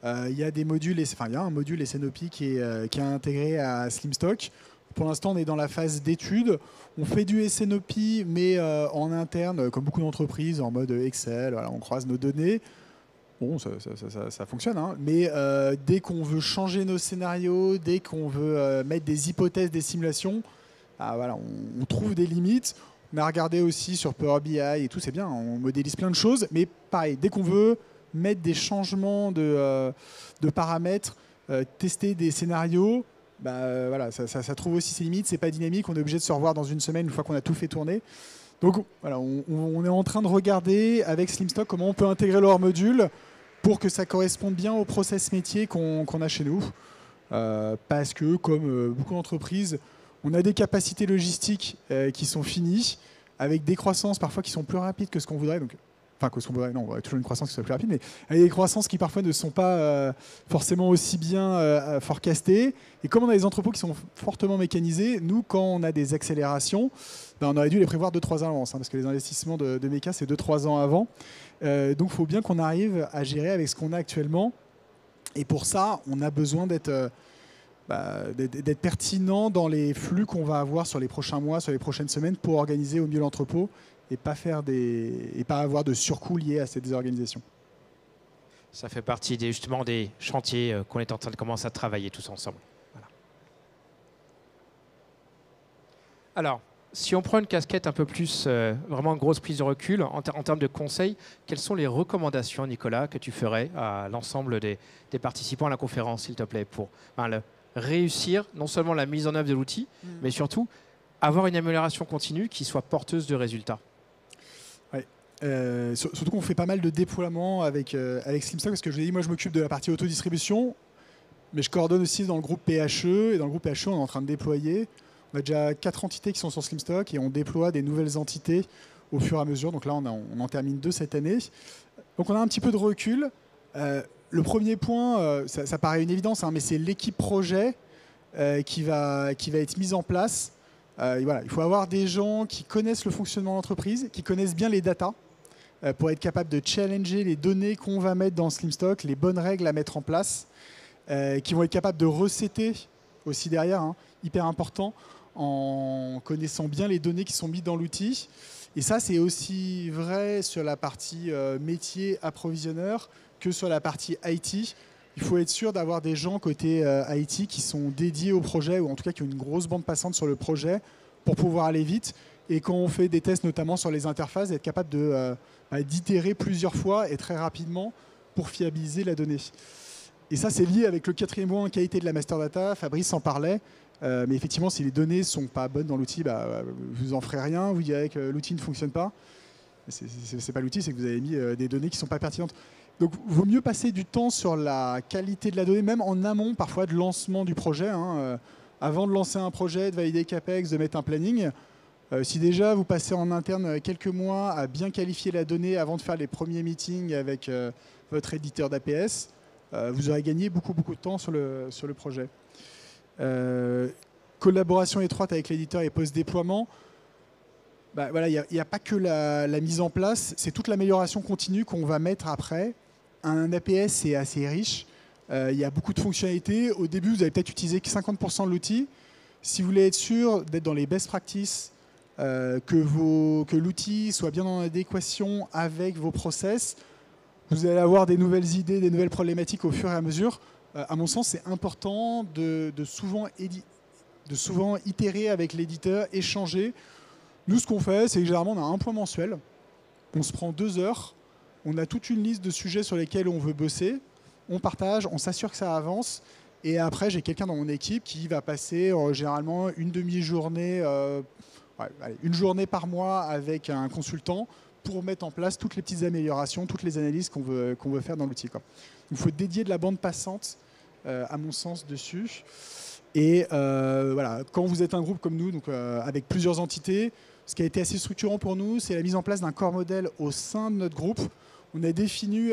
Il y a des modules, il y a un module SNOP qui est intégré à Slimstock. Pour l'instant, on est dans la phase d'étude. On fait du SNOP, mais en interne, comme beaucoup d'entreprises, en mode Excel. Voilà, on croise nos données. Bon, ça fonctionne, hein. Mais dès qu'on veut changer nos scénarios, dès qu'on veut mettre des hypothèses, des simulations, voilà, on trouve des limites. On a regardé aussi sur Power BI et tout, c'est bien, on modélise plein de choses. Mais pareil, dès qu'on veut mettre des changements de paramètres, tester des scénarios, voilà, ça trouve aussi ses limites. C'est pas dynamique, on est obligé de se revoir dans une semaine une fois qu'on a tout fait tourner. Donc voilà, on est en train de regarder avec Slimstock comment on peut intégrer leur module pour que ça corresponde bien au process métier qu'on a chez nous. Parce que comme beaucoup d'entreprises, on a des capacités logistiques qui sont finies, avec des croissances parfois qui sont plus rapides que ce qu'on voudrait. Donc, enfin, que ce qu'on voudrait, non, on aurait toujours une croissance qui soit plus rapide, mais avec des croissances qui parfois ne sont pas forcément aussi bien forecastées. Et comme on a des entrepôts qui sont fortement mécanisés, nous, quand on a des accélérations, on aurait dû les prévoir 2-3 ans à l'avance, hein, parce que les investissements de méca, c'est 2-3 ans avant. Donc, il faut bien qu'on arrive à gérer avec ce qu'on a actuellement. Et pour ça, on a besoin d'être pertinent dans les flux qu'on va avoir sur les prochains mois, sur les prochaines semaines, pour organiser au mieux l'entrepôt et pas avoir de surcoûts liés à ces désorganisations. Ça fait partie justement des chantiers qu'on est en train de commencer à travailler tous ensemble. Voilà. Alors, si on prend une casquette un peu plus, vraiment une grosse prise de recul, en termes de conseils, quelles sont les recommandations, Nicolas, que tu ferais à l'ensemble des participants à la conférence, s'il te plaît, pour réussir non seulement la mise en œuvre de l'outil, mais surtout avoir une amélioration continue qui soit porteuse de résultats? Surtout qu'on fait pas mal de déploiements avec Slimstock, parce que je vous ai dit, moi je m'occupe de la partie autodistribution, mais je coordonne aussi dans le groupe PHE, et dans le groupe PHE on est en train de déployer. On a déjà 4 entités qui sont sur Slimstock et on déploie des nouvelles entités au fur et à mesure. Donc là on en termine 2 cette année. Donc on a un petit peu de recul. Le premier point, ça paraît une évidence, hein, mais c'est l'équipe projet qui va être mise en place. Voilà, il faut avoir des gens qui connaissent le fonctionnement de l'entreprise, qui connaissent bien les datas, pour être capable de challenger les données qu'on va mettre dans Slimstock, les bonnes règles à mettre en place, qui vont être capables de resetter aussi derrière, hein, hyper important, en connaissant bien les données qui sont mises dans l'outil. Et ça, c'est aussi vrai sur la partie métier approvisionneur que sur la partie IT. Il faut être sûr d'avoir des gens côté IT qui sont dédiés au projet, ou en tout cas qui ont une grosse bande passante sur le projet pour pouvoir aller vite. Et quand on fait des tests, notamment sur les interfaces, être capable d'itérer plusieurs fois et très rapidement pour fiabiliser la donnée. Et ça, c'est lié avec le 4e point, qualité de la master data. Fabrice en parlait. Mais effectivement, si les données ne sont pas bonnes dans l'outil, vous n'en ferez rien. Vous direz que l'outil ne fonctionne pas. Ce n'est pas l'outil, c'est que vous avez mis des données qui ne sont pas pertinentes. Donc, il vaut mieux passer du temps sur la qualité de la donnée, même en amont parfois de lancement du projet. Avant de lancer un projet, de valider CAPEX, de mettre un planning. Si déjà vous passez en interne quelques mois à bien qualifier la donnée avant de faire les premiers meetings avec votre éditeur d'APS, vous aurez gagné beaucoup de temps sur le projet. Collaboration étroite avec l'éditeur et post-déploiement. Voilà, il n'y a pas que la mise en place, c'est toute l'amélioration continue qu'on va mettre après. Un APS, c'est assez riche. Il y a beaucoup de fonctionnalités. Au début, vous allez peut-être utiliser que 50% de l'outil. Si vous voulez être sûr d'être dans les best practices, que l'outil soit bien en adéquation avec vos process, vous allez avoir des nouvelles idées, des nouvelles problématiques au fur et à mesure. À mon sens, c'est important de souvent itérer avec l'éditeur, échanger. Nous, ce qu'on fait, c'est que généralement, on a un point mensuel. On se prend 2 heures. On a toute une liste de sujets sur lesquels on veut bosser. On partage, on s'assure que ça avance. Et après, j'ai quelqu'un dans mon équipe qui va passer généralement une demi-journée, une journée par mois avec un consultant pour mettre en place toutes les petites améliorations, toutes les analyses qu'on veut faire dans l'outil. Il faut dédier de la bande passante, à mon sens, dessus. Et voilà, quand vous êtes un groupe comme nous, donc, avec plusieurs entités, ce qui a été assez structurant pour nous, c'est la mise en place d'un corps modèle au sein de notre groupe. On a défini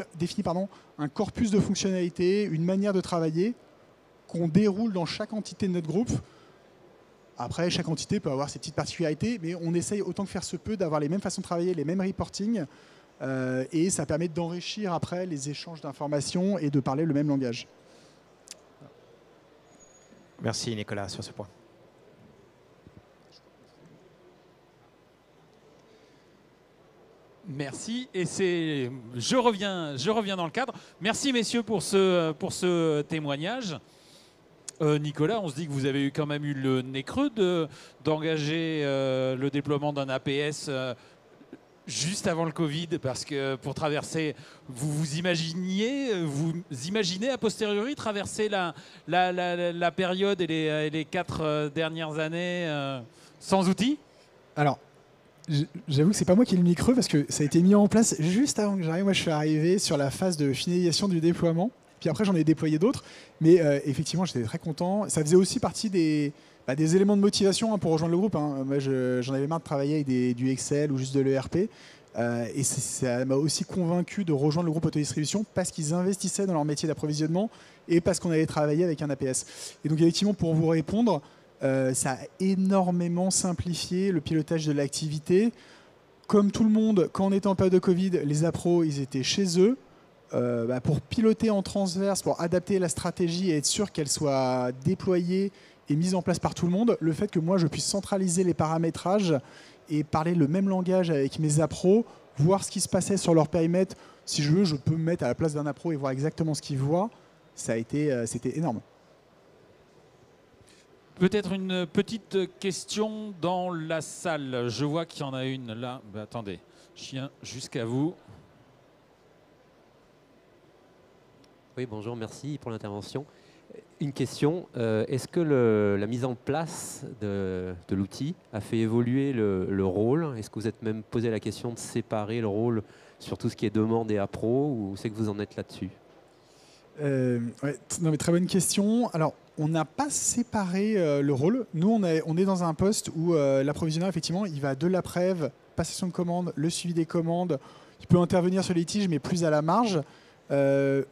un corpus de fonctionnalités, une manière de travailler qu'on déroule dans chaque entité de notre groupe. Après, chaque entité peut avoir ses petites particularités, mais on essaye autant que faire se peut d'avoir les mêmes façons de travailler, les mêmes reporting, et ça permet d'enrichir après les échanges d'informations et de parler le même langage. Merci Nicolas sur ce point. Merci. Et je reviens dans le cadre. Merci messieurs pour ce témoignage. Nicolas, on se dit que vous avez quand même eu le nez creux d'engager le déploiement d'un APS juste avant le Covid, parce que pour traverser, vous imaginez a posteriori traverser la période et les 4 dernières années sans outils? Alors, j'avoue que c'est pas moi qui ai le nez creux parce que ça a été mis en place juste avant que j'arrive. Moi, je suis arrivé sur la phase de finalisation du déploiement. Puis après, j'en ai déployé d'autres. Mais effectivement, j'étais très content. Ça faisait aussi partie des éléments de motivation pour rejoindre le groupe. Moi, j'en avais marre de travailler avec du Excel ou juste de l'ERP. Et ça m'a aussi convaincu de rejoindre le groupe Autodistribution parce qu'ils investissaient dans leur métier d'approvisionnement et parce qu'on allait travailler avec un APS. Et donc, effectivement, pour vous répondre, ça a énormément simplifié le pilotage de l'activité. Comme tout le monde, quand on était en période de Covid, les appros, ils étaient chez eux. Pour piloter en transverse, pour adapter la stratégie et être sûr qu'elle soit déployée et mise en place par tout le monde, le fait que moi je puisse centraliser les paramétrages et parler le même langage avec mes appros, voir ce qui se passait sur leur périmètre, si je veux, je peux me mettre à la place d'un appro et voir exactement ce qu'il voit, c'était énorme. Peut-être une petite question dans la salle. Je vois qu'il y en a une là. Attendez, je viens jusqu'à vous. Oui, bonjour, merci pour l'intervention. Une question, est-ce que la mise en place de l'outil a fait évoluer le rôle? Est-ce que vous êtes même posé la question de séparer le rôle sur tout ce qui est demande et appro, ou c'est que vous en êtes là-dessus? Non, mais très bonne question. Alors, on n'a pas séparé le rôle. Nous, on est dans un poste où l'approvisionneur, effectivement, il va de la prév, passation de commande, le suivi des commandes. Il peut intervenir sur les litiges, mais plus à la marge.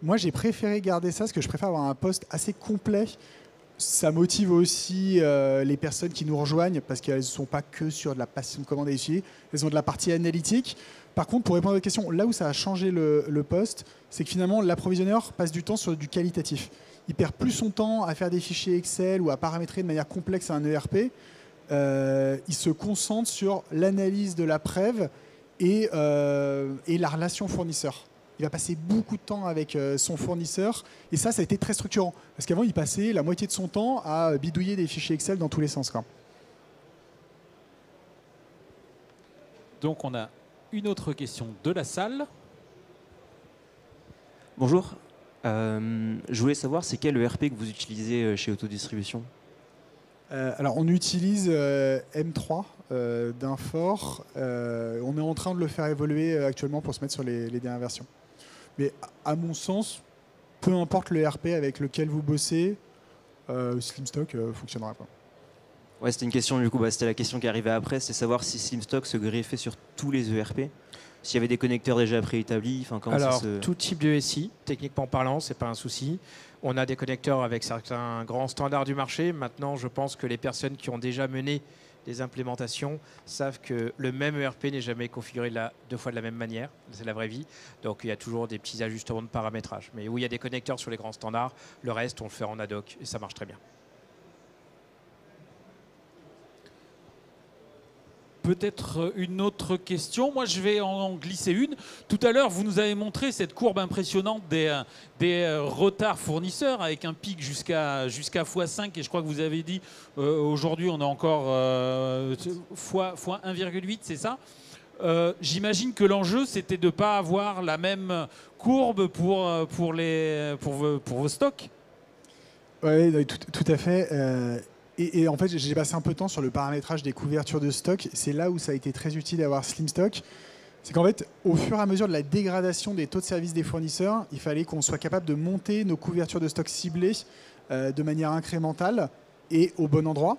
Moi, j'ai préféré garder ça parce que je préfère avoir un poste assez complet. Ça motive aussi les personnes qui nous rejoignent parce qu'elles ne sont pas que sur de la passation de commande et suivi. Elles ont de la partie analytique. Par contre, pour répondre à votre question, là où ça a changé le poste, c'est que finalement, l'approvisionneur passe du temps sur du qualitatif. Il perd plus son temps à faire des fichiers Excel ou à paramétrer de manière complexe un ERP. Il se concentre sur l'analyse de la prév et la relation fournisseur. Il va passer beaucoup de temps avec son fournisseur. Et ça a été très structurant. Parce qu'avant, il passait la moitié de son temps à bidouiller des fichiers Excel dans tous les sens. Donc, on a une autre question de la salle. Bonjour. Je voulais savoir, c'est quel ERP que vous utilisez chez Autodistribution? Alors, on utilise M3 d'Infor. On est en train de le faire évoluer actuellement pour se mettre sur les dernières versions. Mais à mon sens, peu importe le ERP avec lequel vous bossez, Slimstock fonctionnera pas. Ouais, c'était une question, du coup, c'était la question qui arrivait après, c'est savoir si Slimstock se greffait sur tous les ERP, s'il y avait des connecteurs déjà préétablis. Alors, tout type de SI, techniquement parlant, c'est pas un souci. On a des connecteurs avec certains grands standards du marché. Maintenant, je pense que les personnes qui ont déjà mené des implémentations savent que le même ERP n'est jamais configuré deux fois de la même manière. C'est la vraie vie. Donc, il y a toujours des petits ajustements de paramétrage. Mais où il y a des connecteurs sur les grands standards, le reste, on le fait en ad hoc et ça marche très bien. Peut-être une autre question. Moi, je vais en glisser une. Tout à l'heure, vous nous avez montré cette courbe impressionnante des retards fournisseurs avec un pic jusqu'à x5. Et je crois que vous avez dit aujourd'hui, on est encore fois 1,8, c'est ça? J'imagine que l'enjeu, c'était de ne pas avoir la même courbe pour vos stocks. Oui, tout à fait. Et en fait, j'ai passé un peu de temps sur le paramétrage des couvertures de stock. C'est là où ça a été très utile d'avoir SlimStock. C'est qu'en fait, au fur et à mesure de la dégradation des taux de service des fournisseurs, il fallait qu'on soit capable de monter nos couvertures de stock ciblées de manière incrémentale et au bon endroit.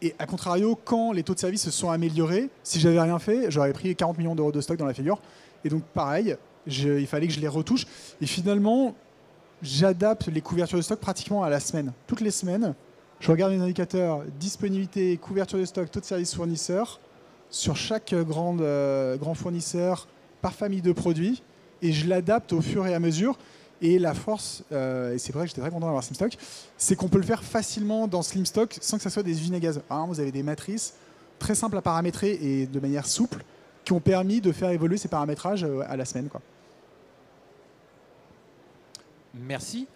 Et à contrario, quand les taux de service se sont améliorés, si j'avais rien fait, j'aurais pris 40 millions d'euros de stock dans la figure. Et donc pareil, il fallait que je les retouche. Et finalement, j'adapte les couvertures de stock pratiquement à la semaine. Toutes les semaines, je regarde les indicateurs disponibilité, couverture de stock, taux de service fournisseur sur chaque grand fournisseur par famille de produits et je l'adapte au fur et à mesure. Et la force, et c'est vrai que j'étais très content d'avoir SlimStock, c'est qu'on peut le faire facilement dans SlimStock sans que ça soit des usines à gaz. Alors, vous avez des matrices très simples à paramétrer et de manière souple qui ont permis de faire évoluer ces paramétrages à la semaine, quoi. Merci.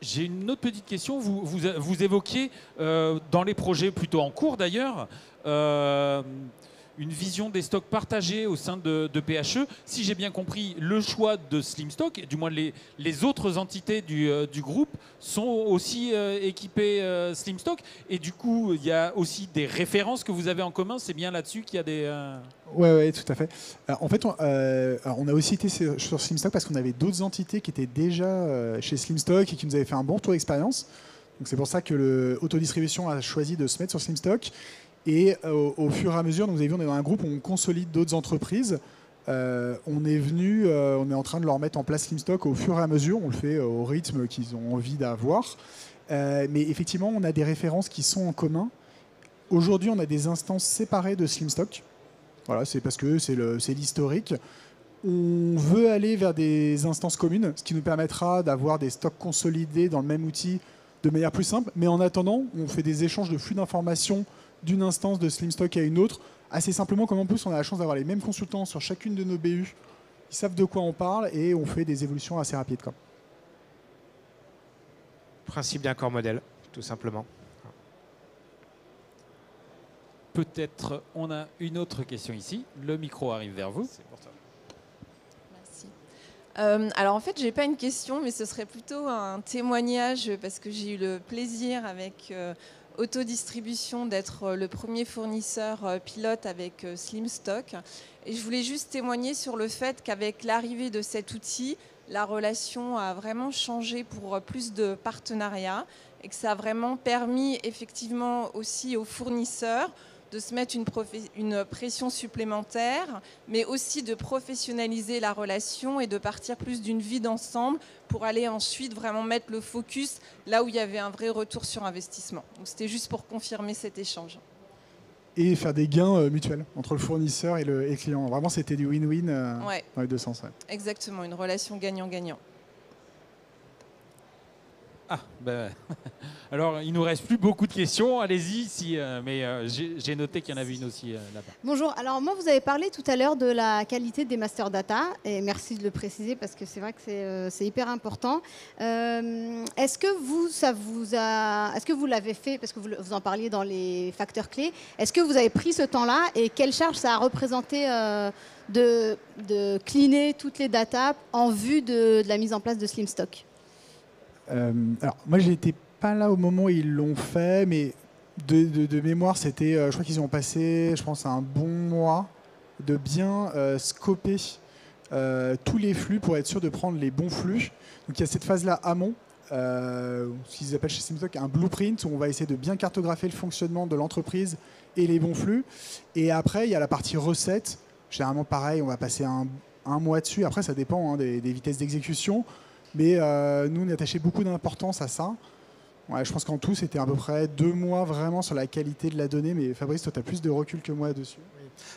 J'ai une autre petite question. Vous évoquiez, dans les projets plutôt en cours d'ailleurs, une vision des stocks partagés au sein de PHE. Si j'ai bien compris, le choix de SlimStock, du moins les autres entités du groupe, sont aussi équipées SlimStock. Et du coup, il y a aussi des références que vous avez en commun. C'est bien là-dessus qu'il y a des... Ouais, tout à fait. En fait, on a aussi été sur SlimStock parce qu'on avait d'autres entités qui étaient déjà chez SlimStock et qui nous avaient fait un bon tour d'expérience. Donc c'est pour ça que l'Autodistribution a choisi de se mettre sur SlimStock. Et au fur et à mesure, donc vous avez vu, on est dans un groupe où on consolide d'autres entreprises. On est en train de leur mettre en place SlimStock au fur et à mesure. On le fait au rythme qu'ils ont envie d'avoir. Mais effectivement, on a des références qui sont en commun. Aujourd'hui, on a des instances séparées de SlimStock. Voilà, c'est parce que c'est l'historique. On veut aller vers des instances communes, ce qui nous permettra d'avoir des stocks consolidés dans le même outil de manière plus simple. Mais en attendant, on fait des échanges de flux d'informations d'une instance de SlimStock à une autre, assez simplement, comme en plus on a la chance d'avoir les mêmes consultants sur chacune de nos BU. Ils savent de quoi on parle et on fait des évolutions assez rapides, quoi. Principe d'un corps modèle, tout simplement. Peut-être on a une autre question ici. Le micro arrive vers vous. C'est pour toi. Merci. Alors en fait, j'ai pas une question, mais ce serait plutôt un témoignage parce que j'ai eu le plaisir avec Autodistribution d'être le premier fournisseur pilote avec SlimStock. Et je voulais juste témoigner sur le fait qu'avec l'arrivée de cet outil, la relation a vraiment changé pour plus de partenariats et que ça a vraiment permis effectivement aussi aux fournisseurs de se mettre une pression supplémentaire, mais aussi de professionnaliser la relation et de partir plus d'une vie d'ensemble pour aller ensuite vraiment mettre le focus là où il y avait un vrai retour sur investissement. Donc c'était juste pour confirmer cet échange. Et faire des gains mutuels entre le fournisseur et le client. Vraiment, c'était du win-win dans les deux sens. Ouais. Exactement, une relation gagnant-gagnant. Ah, ben, alors il nous reste plus beaucoup de questions. Allez-y, mais j'ai noté qu'il y en avait une aussi là-bas. Bonjour. Alors moi, vous avez parlé tout à l'heure de la qualité des master data et merci de le préciser parce que c'est vrai que c'est hyper important. Est-ce que vous l'avez fait parce que vous en parliez dans les facteurs clés. Est-ce que vous avez pris ce temps-là et quelle charge ça a représenté de cleaner toutes les datas en vue de la mise en place de SlimStock? Alors, moi, j'étais pas là au moment où ils l'ont fait, mais de mémoire, c'était, je crois qu'ils ont passé, je pense, un bon mois de bien scoper tous les flux pour être sûr de prendre les bons flux. Donc, il y a cette phase-là amont, ce qu'ils appellent chez SlimStock un blueprint, où on va essayer de bien cartographier le fonctionnement de l'entreprise et les bons flux. Et après, il y a la partie recette. Généralement, pareil, on va passer un mois dessus. Après, ça dépend des vitesses d'exécution. Mais nous, on attachait beaucoup d'importance à ça. Ouais, je pense qu'en tout, c'était à peu près 2 mois vraiment sur la qualité de la donnée. Mais Fabrice, toi, tu as plus de recul que moi dessus.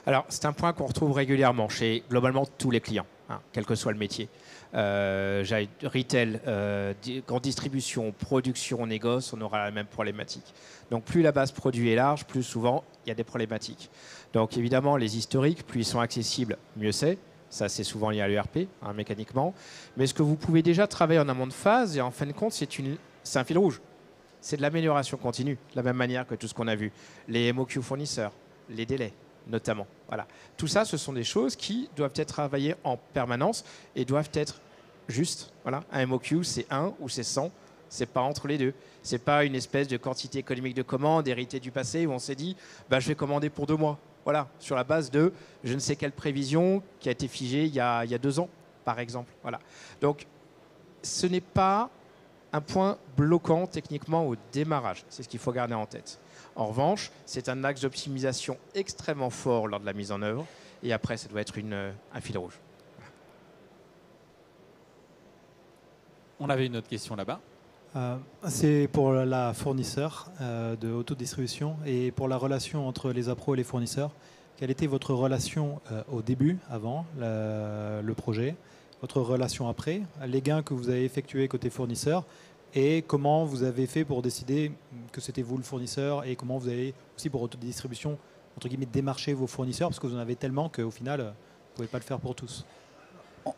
Alors, c'est un point qu'on retrouve régulièrement chez globalement tous les clients, quel que soit le métier. Retail, grande distribution, production, négoce, on aura la même problématique. Donc, plus la base produit est large, plus souvent, il y a des problématiques. Donc, évidemment, les historiques, plus ils sont accessibles, mieux c'est. Ça, c'est souvent lié à l'ERP, mécaniquement. Mais ce que vous pouvez déjà travailler en amont de phase, et en fin de compte, c'est un fil rouge. C'est de l'amélioration continue, de la même manière que tout ce qu'on a vu. Les MOQ fournisseurs, les délais, notamment. Voilà. Tout ça, ce sont des choses qui doivent être travaillées en permanence et doivent être justes. Voilà. Un MOQ, c'est 1 ou c'est 100. C'est pas entre les deux. C'est pas une espèce de quantité économique de commandes héritée du passé où on s'est dit bah, je vais commander pour 2 mois. Voilà, sur la base de je ne sais quelle prévision qui a été figée il y a 2 ans, par exemple. Voilà. Donc, ce n'est pas un point bloquant techniquement au démarrage. C'est ce qu'il faut garder en tête. En revanche, c'est un axe d'optimisation extrêmement fort lors de la mise en œuvre. Et après, ça doit être un fil rouge. On avait une autre question là-bas. C'est pour la fournisseur de autodistribution et pour la relation entre les appros et les fournisseurs. Quelle était votre relation au début, avant le projet, votre relation après, les gains que vous avez effectués côté fournisseur et comment vous avez fait pour décider que c'était vous le fournisseur et comment vous avez aussi pour autodistribution, entre guillemets, démarcher vos fournisseurs parce que vous en avez tellement qu'au final, vous ne pouvez pas le faire pour tous.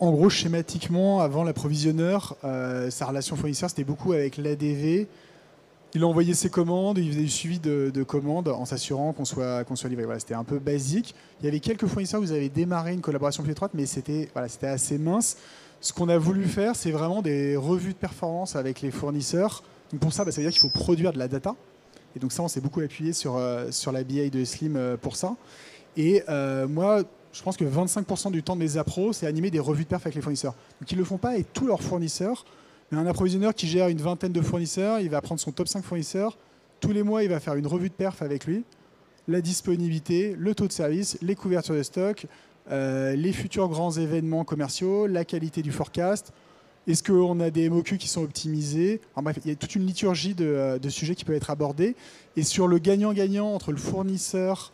En gros, schématiquement, avant l'approvisionneur, sa relation fournisseur, c'était beaucoup avec l'ADV. Il envoyait ses commandes, il faisait du suivi de commandes en s'assurant qu'on soit livré. Voilà, c'était un peu basique. Il y avait quelques fournisseurs où vous avez démarré une collaboration plus étroite, mais c'était assez mince. Ce qu'on a voulu faire, c'est vraiment des revues de performance avec les fournisseurs. Donc pour ça, ça veut dire qu'il faut produire de la data. Et donc ça, on s'est beaucoup appuyé sur la BI de Slim pour ça. Et moi, je pense que 25% du temps de mes appros, c'est animer des revues de perf avec les fournisseurs. Donc ils ne le font pas avec tous leurs fournisseurs. Mais un approvisionneur qui gère une vingtaine de fournisseurs, il va prendre son top 5 fournisseurs. Tous les mois, il va faire une revue de perf avec lui. La disponibilité, le taux de service, les couvertures de stock, les futurs grands événements commerciaux, la qualité du forecast. Est-ce qu'on a des MOQ qui sont optimisés? Enfin, bref, il y a toute une liturgie de sujets qui peuvent être abordés. Et sur le gagnant-gagnant entre le fournisseur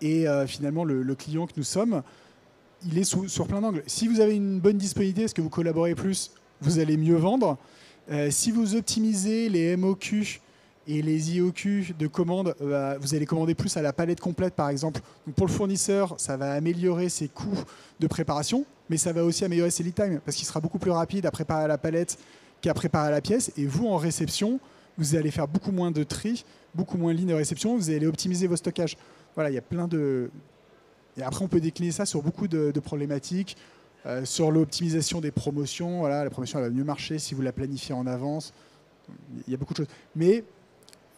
et finalement le client que nous sommes, il est sur plein d'angles. Si vous avez une bonne disponibilité, est-ce que vous collaborez plus? Vous allez mieux vendre. Si vous optimisez les MOQ et les IOQ de commande, vous allez commander plus à la palette complète, par exemple. Donc pour le fournisseur, ça va améliorer ses coûts de préparation, mais ça va aussi améliorer ses lead time, parce qu'il sera beaucoup plus rapide à préparer la palette qu'à préparer la pièce. Et vous, en réception, vous allez faire beaucoup moins de tri, beaucoup moins de lignes de réception, vous allez optimiser vos stockages. Voilà, il y a plein de... Et après, on peut décliner ça sur beaucoup de problématiques. Sur l'optimisation des promotions, voilà, la promotion elle va mieux marcher si vous la planifiez en avance. Il y a beaucoup de choses. Mais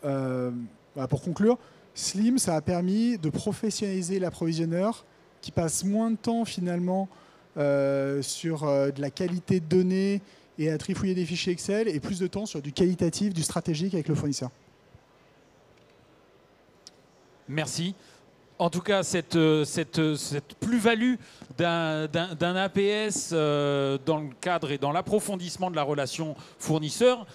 voilà, pour conclure, Slim, ça a permis de professionnaliser l'approvisionneur qui passe moins de temps finalement sur de la qualité de données et à trifouiller des fichiers Excel et plus de temps sur du qualitatif, du stratégique avec le fournisseur. Merci. En tout cas, cette plus-value d'un APS dans le cadre et dans l'approfondissement de la relation fournisseur,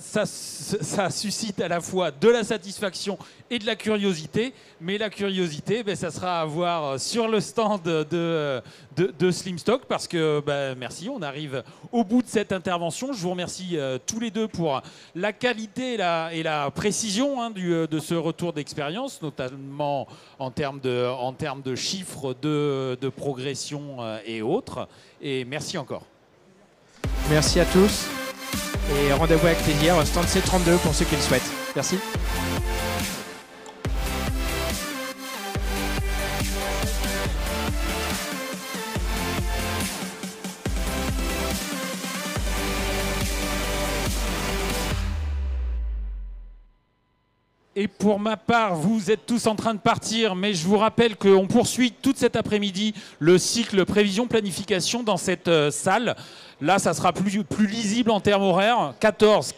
ça suscite à la fois de la satisfaction et de la curiosité. Mais la curiosité, ça sera à voir sur le stand de Slimstock parce que, merci, on arrive au bout de cette intervention. Je vous remercie tous les deux pour la qualité et la précision de ce retour d'expérience, notamment en termes de chiffres de progression et autres. Et merci encore. Merci à tous. Et rendez-vous avec plaisir au stand C32 pour ceux qui le souhaitent. Merci. Et pour ma part, vous êtes tous en train de partir, mais je vous rappelle qu'on poursuit toute cet après-midi le cycle prévision-planification dans cette salle. Là, ça sera plus lisible en termes horaires. 14,